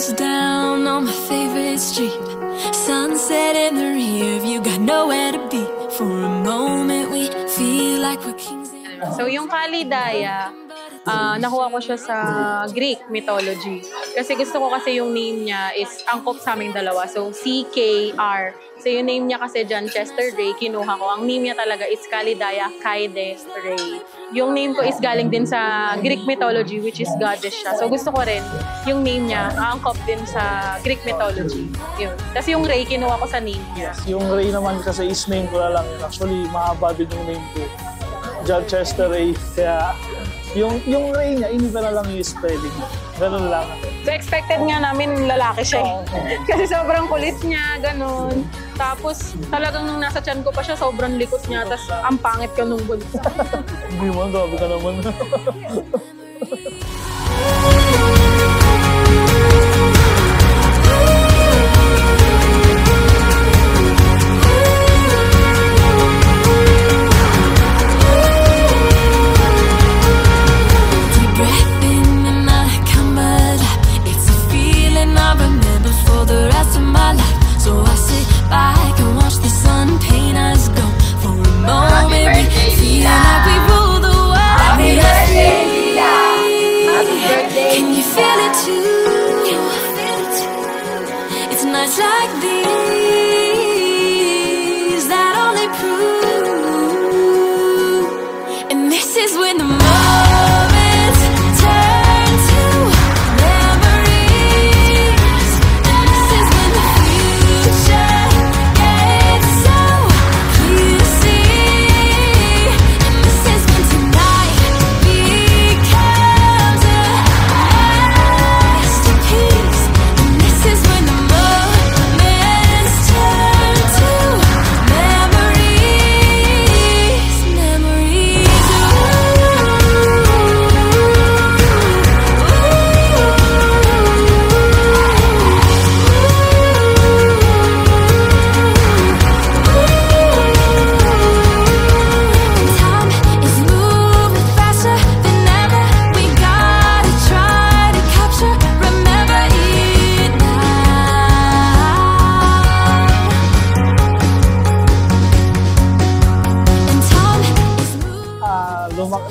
windows down on my favorite street. Sunset in the rear view, got nowhere to be. For a moment we feel like we're kings. So yung Kalidaya, nakuha ko siya sa Greek mythology. Kasi gusto ko kasi yung name niya is angkop sa aming dalawa. So C-K-R. So yung name niya kasi John Chester Ray, kinuha ko. Ang name niya talaga is Kalidaya Kaide Ray. Yung name ko is galing din sa Greek mythology, which is goddess siya. So gusto ko rin yung name niya, angkop din sa Greek mythology. Yun. Kasi yung Ray, kinuha ko sa name niya. Yes, yung Ray naman kasi is name ko na lang yun. Actually, mahaba din yung name ko. John Chester Ray. Kaya yung Ray niya, iniba na lang yung spelling. Ganun lang. So expected nga namin lalaki siya. Kasi sobrang kulit niya, ganun. Tapos talagang nung nasa tiyan ko pa siya, sobrang likot niya. Tapos ang pangit ka nung bunso. Hindi mo, grabe ka naman. Nights like these that only prove, and this is when the moments turn to memories, and this is when the future gets so clear to see, and this is when tonight becomes a masterpiece, and this is when the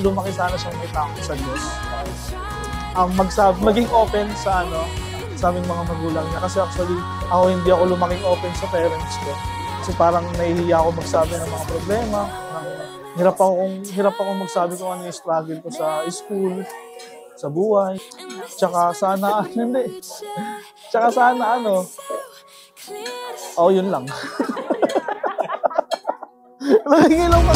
lumaki sana siyang may takot sa Diyos. Maging open sa sa aming mga magulang niya. Kasi actually, ako hindi ako lumaking open sa parents ko. Kasi parang nahihiya ako magsabi ng mga problema. Hirap akong magsabi kung ano yung struggle ko sa school, sa buhay. Tsaka sana, hindi. Tsaka sana yun lang. Laging lang